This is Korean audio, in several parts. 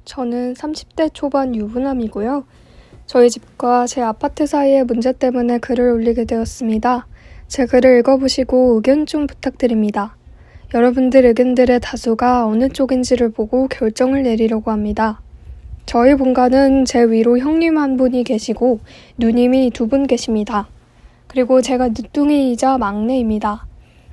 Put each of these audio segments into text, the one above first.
저는 30대 초반 유부남이고요. 저희 집과 제 아파트 사이의 문제 때문에 글을 올리게 되었습니다. 제 글을 읽어보시고 의견 좀 부탁드립니다. 여러분들 의견들의 다수가 어느 쪽인지를 보고 결정을 내리려고 합니다. 저희 본가는 제 위로 형님 한 분이 계시고 누님이 2분 계십니다. 그리고 제가 늦둥이이자 막내입니다.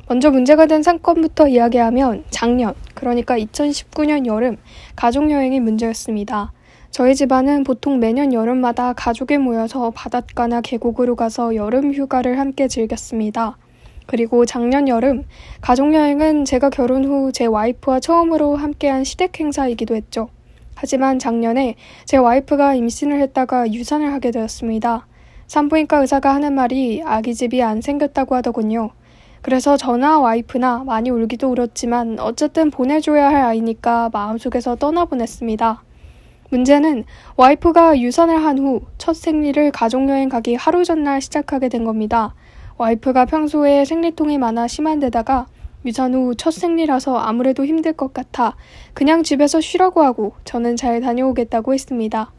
먼저 문제가 된 사건부터 이야기하면 작년, 그러니까 2019년 여름 가족여행이 문제였습니다. 저희 집안은 보통 매년 여름마다 가족이 모여서 바닷가나 계곡으로 가서 여름 휴가를 함께 즐겼습니다. 그리고 작년 여름 가족여행은 제가 결혼 후 제 와이프와 처음으로 함께한 시댁 행사이기도 했죠. 하지만 작년에 제 와이프가 임신을 했다가 유산을 하게 되었습니다. 산부인과 의사가 하는 말이 아기집이 안 생겼다고 하더군요. 그래서 저나 와이프나 많이 울기도 울었지만 어쨌든 보내줘야 할 아이니까 마음속에서 떠나보냈습니다. 문제는 와이프가 유산을 한 후 첫 생리를 가족여행 가기 하루 전날 시작하게 된 겁니다. 와이프가 평소에 생리통이 많아 심한 데다가 유산 후 첫 생리라서 아무래도 힘들 것 같아 그냥 집에서 쉬라고 하고 저는 잘 다녀오겠다고 했습니다.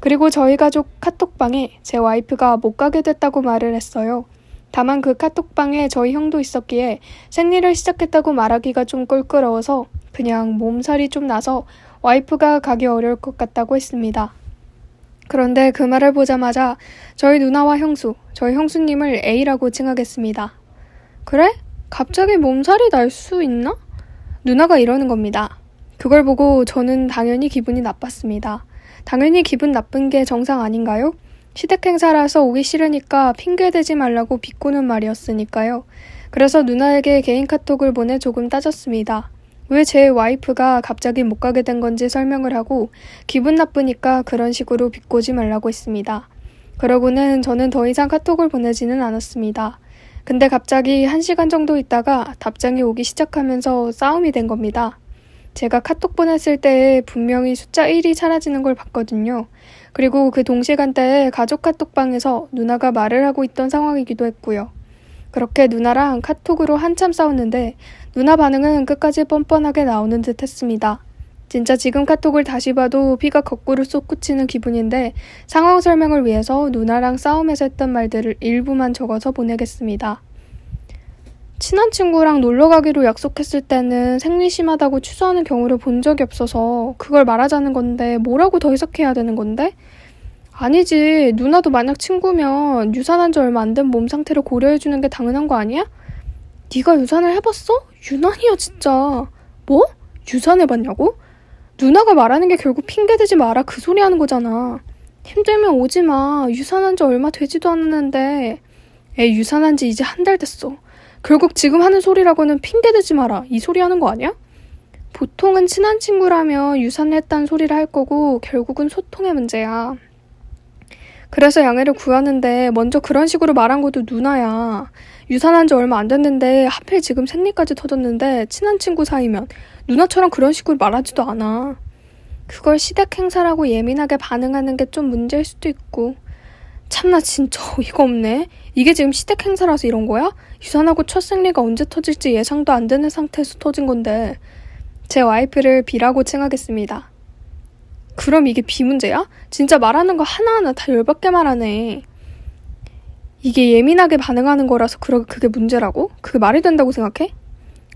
그리고 저희 가족 카톡방에 제 와이프가 못 가게 됐다고 말을 했어요. 다만 그 카톡방에 저희 형도 있었기에 생리를 시작했다고 말하기가 좀 껄끄러워서 그냥 몸살이 좀 나서 와이프가 가기 어려울 것 같다고 했습니다. 그런데 그 말을 보자마자 저희 누나와 형수, 저희 형수님을 A라고 칭하겠습니다. 그래? 갑자기 몸살이 날 수 있나? 누나가 이러는 겁니다. 그걸 보고 저는 당연히 기분이 나빴습니다. 당연히 기분 나쁜 게 정상 아닌가요? 시댁 행사라서 오기 싫으니까 핑계대지 말라고 비꼬는 말이었으니까요. 그래서 누나에게 개인 카톡을 보내 조금 따졌습니다. 왜 제 와이프가 갑자기 못 가게 된 건지 설명을 하고 기분 나쁘니까 그런 식으로 비꼬지 말라고 했습니다. 그러고는 저는 더 이상 카톡을 보내지는 않았습니다. 근데 갑자기 1시간 정도 있다가 답장이 오기 시작하면서 싸움이 된 겁니다. 제가 카톡 보냈을 때 분명히 숫자 1이 사라지는 걸 봤거든요. 그리고 그 동시간대에 가족 카톡방에서 누나가 말을 하고 있던 상황이기도 했고요. 그렇게 누나랑 카톡으로 한참 싸웠는데 누나 반응은 끝까지 뻔뻔하게 나오는 듯 했습니다. 진짜 지금 카톡을 다시 봐도 피가 거꾸로 솟구치는 기분인데 상황 설명을 위해서 누나랑 싸움에서 했던 말들을 일부만 적어서 보내겠습니다. 친한 친구랑 놀러 가기로 약속했을 때는 생리 심하다고 취소하는 경우를 본 적이 없어서 그걸 말하자는 건데 뭐라고 더 해석해야 되는 건데? 아니지, 누나도 만약 친구면 유산한 지 얼마 안 된 몸 상태를 고려해주는 게 당연한 거 아니야? 네가 유산을 해봤어? 유난이야 진짜. 뭐? 유산해봤냐고? 누나가 말하는 게 결국 핑계대지 마라 그 소리 하는 거잖아. 힘들면 오지 마. 유산한 지 얼마 되지도 않았는데. 유산한 지 이제 1달 됐어. 결국 지금 하는 소리라고는 핑계대지 마라 이 소리 하는 거 아니야? 보통은 친한 친구라면 유산을 했다는 소리를 할 거고 결국은 소통의 문제야. 그래서 양해를 구하는데 먼저 그런 식으로 말한 것도 누나야. 유산한 지 얼마 안 됐는데 하필 지금 생리까지 터졌는데 친한 친구 사이면 누나처럼 그런 식으로 말하지도 않아. 그걸 시댁 행사라고 예민하게 반응하는 게 좀 문제일 수도 있고. 참나 진짜 어이가 없네. 이게 지금 시댁 행사라서 이런 거야? 유산하고 첫 생리가 언제 터질지 예상도 안 되는 상태에서 터진 건데. 제 와이프를 B라고 칭하겠습니다. 그럼 이게 B 문제야? 진짜 말하는 거 하나하나 다 열받게 말하네. 이게 예민하게 반응하는 거라서 그게 문제라고? 그게 말이 된다고 생각해?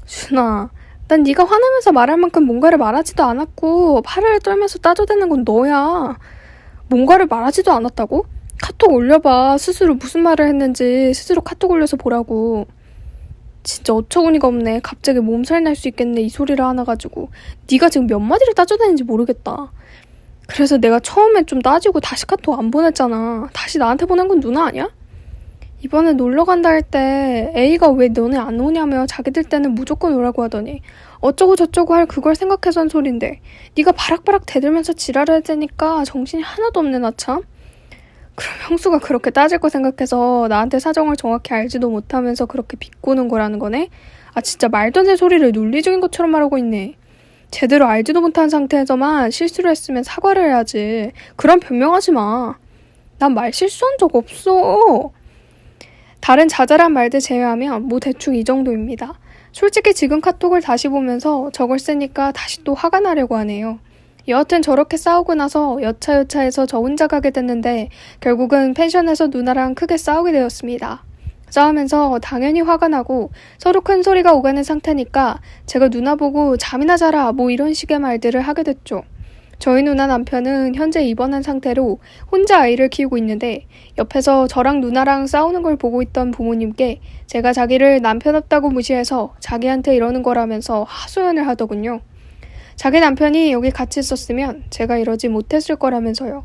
준아, 난 네가 화나면서 말할 만큼 뭔가를 말하지도 않았고 파를 떨면서 따져대는 건 너야. 뭔가를 말하지도 않았다고? 카톡 올려봐. 스스로 무슨 말을 했는지 스스로 카톡 올려서 보라고. 진짜 어처구니가 없네. 갑자기 몸살 날 수 있겠네 이 소리를 하나 가지고. 네가 지금 몇 마디를 따져대는지 모르겠다. 그래서 내가 처음에 좀 따지고 다시 카톡 안 보냈잖아. 다시 나한테 보낸 건 누나 아니야? 이번에 놀러 간다 할 때 A가 왜 너네 안 오냐며 자기들 때는 무조건 오라고 하더니 어쩌고 저쩌고 할 그걸 생각해서 한 소린데 네가 바락바락 대들면서 지랄을 해대니까 정신이 하나도 없네 나 참. 그럼 형수가 그렇게 따질 거 생각해서 나한테 사정을 정확히 알지도 못하면서 그렇게 비꼬는 거라는 거네? 아 진짜 말도 안 되는 소리를 논리 중인 것처럼 말하고 있네. 제대로 알지도 못한 상태에서만 실수를 했으면 사과를 해야지. 그럼 변명하지 마. 난 말 실수한 적 없어. 다른 자잘한 말들 제외하면 뭐 대충 이 정도입니다. 솔직히 지금 카톡을 다시 보면서 저걸 쓰니까 다시 또 화가 나려고 하네요. 여하튼 저렇게 싸우고 나서 여차여차해서 저 혼자 가게 됐는데 결국은 펜션에서 누나랑 크게 싸우게 되었습니다. 싸우면서 당연히 화가 나고 서로 큰 소리가 오가는 상태니까 제가 누나 보고 잠이나 자라 뭐 이런 식의 말들을 하게 됐죠. 저희 누나 남편은 현재 입원한 상태로 혼자 아이를 키우고 있는데 옆에서 저랑 누나랑 싸우는 걸 보고 있던 부모님께 제가 자기를 남편 없다고 무시해서 자기한테 이러는 거라면서 하소연을 하더군요. 자기 남편이 여기 같이 있었으면 제가 이러지 못했을 거라면서요.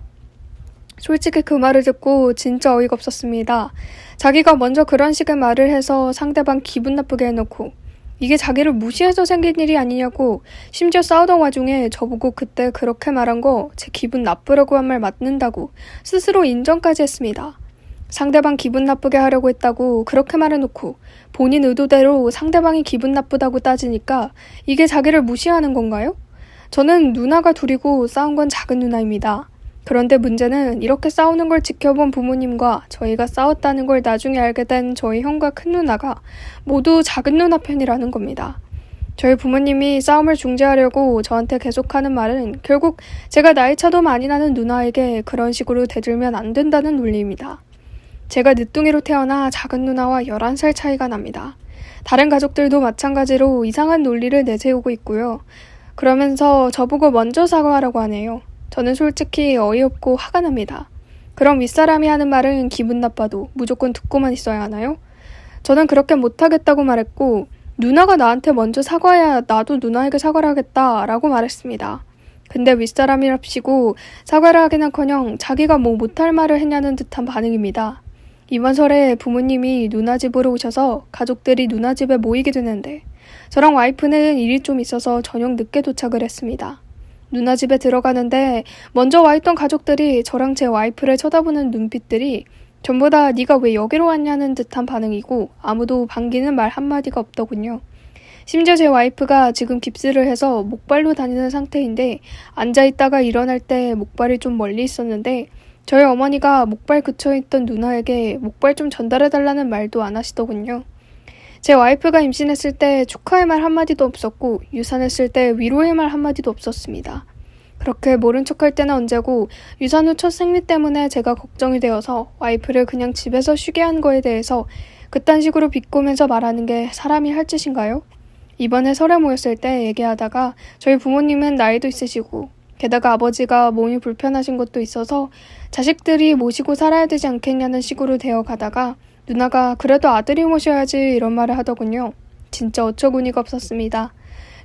솔직히 그 말을 듣고 진짜 어이가 없었습니다. 자기가 먼저 그런 식의 말을 해서 상대방 기분 나쁘게 해놓고 이게 자기를 무시해서 생긴 일이 아니냐고 심지어 싸우던 와중에 저보고 그때 그렇게 말한 거 제 기분 나쁘라고 한 말 맞는다고 스스로 인정까지 했습니다. 상대방 기분 나쁘게 하려고 했다고 그렇게 말해놓고 본인 의도대로 상대방이 기분 나쁘다고 따지니까 이게 자기를 무시하는 건가요? 저는 누나가 둘이고 싸운 건 작은 누나입니다. 그런데 문제는 이렇게 싸우는 걸 지켜본 부모님과 저희가 싸웠다는 걸 나중에 알게 된 저희 형과 큰 누나가 모두 작은 누나 편이라는 겁니다. 저희 부모님이 싸움을 중재하려고 저한테 계속하는 말은 결국 제가 나이 차도 많이 나는 누나에게 그런 식으로 대들면 안 된다는 논리입니다. 제가 늦둥이로 태어나 작은 누나와 11살 차이가 납니다. 다른 가족들도 마찬가지로 이상한 논리를 내세우고 있고요. 그러면서 저보고 먼저 사과하라고 하네요. 저는 솔직히 어이없고 화가 납니다. 그럼 윗사람이 하는 말은 기분 나빠도 무조건 듣고만 있어야 하나요? 저는 그렇게 못하겠다고 말했고 누나가 나한테 먼저 사과해야 나도 누나에게 사과를 하겠다라고 말했습니다. 근데 윗사람이랍시고 사과를 하기는커녕 자기가 뭐 못할 말을 했냐는 듯한 반응입니다. 이번 설에 부모님이 누나 집으로 오셔서 가족들이 누나 집에 모이게 되는데 저랑 와이프는 일이 좀 있어서 저녁 늦게 도착을 했습니다. 누나 집에 들어가는데 먼저 와있던 가족들이 저랑 제 와이프를 쳐다보는 눈빛들이 전부 다 네가 왜 여기로 왔냐는 듯한 반응이고 아무도 반기는 말 한마디가 없더군요. 심지어 제 와이프가 지금 깁스를 해서 목발로 다니는 상태인데 앉아있다가 일어날 때 목발이 좀 멀리 있었는데 저희 어머니가 목발 그쳐있던 누나에게 목발 좀 전달해달라는 말도 안 하시더군요. 제 와이프가 임신했을 때 축하의 말 한마디도 없었고 유산했을 때 위로의 말 한마디도 없었습니다. 그렇게 모른 척할 때는 언제고 유산 후 첫 생리 때문에 제가 걱정이 되어서 와이프를 그냥 집에서 쉬게 한 거에 대해서 그딴 식으로 비꼬면서 말하는 게 사람이 할 짓인가요? 이번에 설에 모였을 때 얘기하다가 저희 부모님은 나이도 있으시고 게다가 아버지가 몸이 불편하신 것도 있어서 자식들이 모시고 살아야 되지 않겠냐는 식으로 되어 가다가 누나가 그래도 아들이 모셔야지 이런 말을 하더군요. 진짜 어처구니가 없었습니다.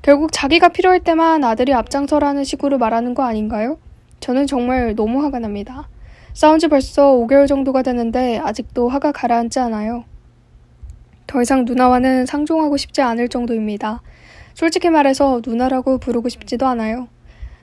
결국 자기가 필요할 때만 아들이 앞장서라는 식으로 말하는 거 아닌가요? 저는 정말 너무 화가 납니다. 싸운 지 벌써 5개월 정도가 되는데 아직도 화가 가라앉지 않아요. 더 이상 누나와는 상종하고 싶지 않을 정도입니다. 솔직히 말해서 누나라고 부르고 싶지도 않아요.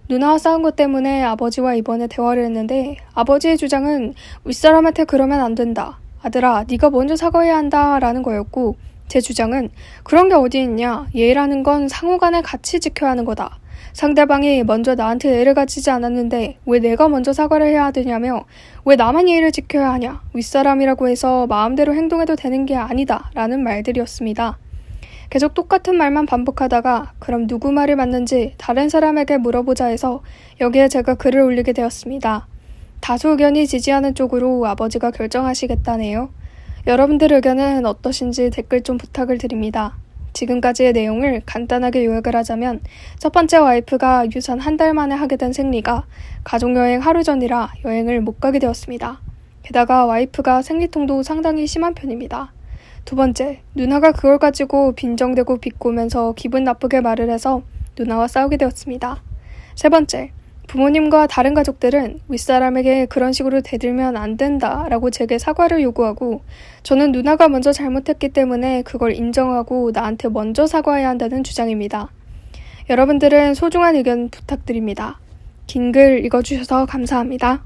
누나와 싸운 것 때문에 아버지와 이번에 대화를 했는데 아버지의 주장은 윗사람한테 그러면 안 된다. 아들아, 네가 먼저 사과해야 한다 라는 거였고 제 주장은 그런 게 어디 있냐. 예의라는 건 상호간에 같이 지켜야 하는 거다. 상대방이 먼저 나한테 예의를 갖추지 않았는데 왜 내가 먼저 사과를 해야 되냐며 왜 나만 예의를 지켜야 하냐. 윗사람이라고 해서 마음대로 행동해도 되는 게 아니다 라는 말들이었습니다. 계속 똑같은 말만 반복하다가 그럼 누구 말이 맞는지 다른 사람에게 물어보자 해서 여기에 제가 글을 올리게 되었습니다. 다수 의견이 지지하는 쪽으로 아버지가 결정하시겠다네요. 여러분들 의견은 어떠신지 댓글 좀 부탁을 드립니다. 지금까지의 내용을 간단하게 요약을 하자면 첫 번째 와이프가 유산 한 달 만에 하게 된 생리가 가족여행 하루 전이라 여행을 못 가게 되었습니다. 게다가 와이프가 생리통도 상당히 심한 편입니다. 두 번째, 누나가 그걸 가지고 빈정대고 비꼬면서 기분 나쁘게 말을 해서 누나와 싸우게 되었습니다. 세 번째, 부모님과 다른 가족들은 윗사람에게 그런 식으로 대들면 안 된다라고 제게 사과를 요구하고 저는 누나가 먼저 잘못했기 때문에 그걸 인정하고 나한테 먼저 사과해야 한다는 주장입니다. 여러분들은 소중한 의견 부탁드립니다. 긴 글 읽어주셔서 감사합니다.